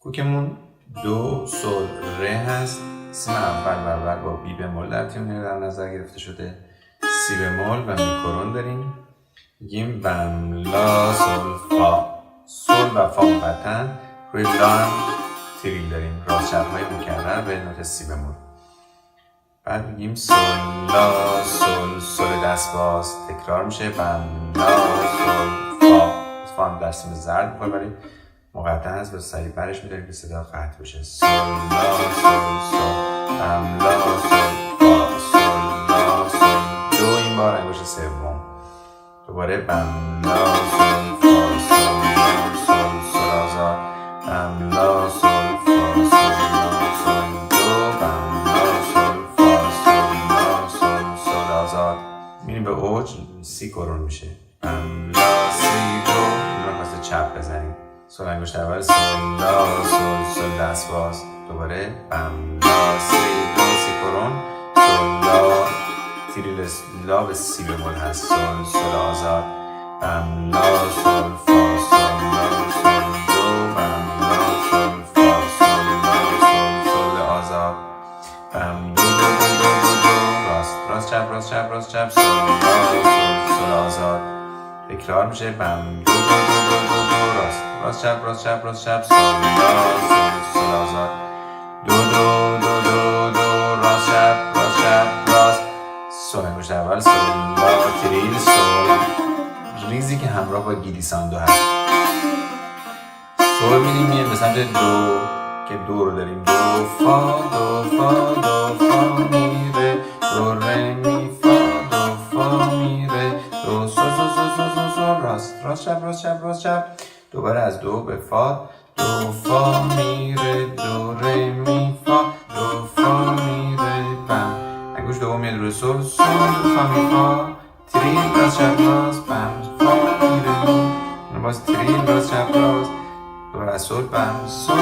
کوکمون دو سل ره هست. سیم اول برابر با بی بمول در تیون در نظر گرفته شده. سی بمول و میکرون داریم. میگیم بم لا سل فا. سل و فا مقطعن، روی لا هم تریل داریم، راست چپ های مکرر به نوت سی بمول. بعد میگیم سل لا سل سل دست باز تکرار میشه. بم لا سل فا. فا هم در سیم زرد میکنه ولی مقطع هست و سریع برش میداریم که صدا قطع بشه. سل لا سل سل بم لا سل فا سل لا سل دو. این بار انگشت سوم دوباره بم لا سل فا سل لا سل سل آزاد بم لا سل فا سل لا سل دو بم لا سل فا سل لا سل سل آزاد. میریم به اوج. سی کرون میشه. بم لا سی دو. این رو مثل چپ بزنیم. سل انگشت اول سل لا سل سل دست باز دوباره بم لا سی دو سی کرون سل لا تریل لا به سی بمول هست. سل سل آزاد بم لا سل فا سل لا سل دو بم لا سل فا سل لا سل سل آزاد بم دو دو دو دو دو دو راست راست چپ راست چپ راست چپ سل لا سل سل آزاد تکرار میشه. بم دو دو دو دو دو دو راست راست چپ راست چپ راست چپ سل لا سل سل آزاد دو دو دو دو دو راست چپ راست چپ راست. سل انگشت اول سل لا تریل سل ریزی که همراه با گلیساندو هست. سل میریم به سمت دو که دو رو داریم. دو فا دو فا دو فا میره دو ره می فا دو فا میره دو سل سل سل سل سل راست راست چپ راست چپ راست چپ. دوباره از دو به فا دو فا میره دو ره می فا دو فا میره بم. انگشت دوم میاد روی سل سل فا می فا تریل راست چپ راست بم فا میره می باز تریل راست چپ راست دوباره از سل بم سل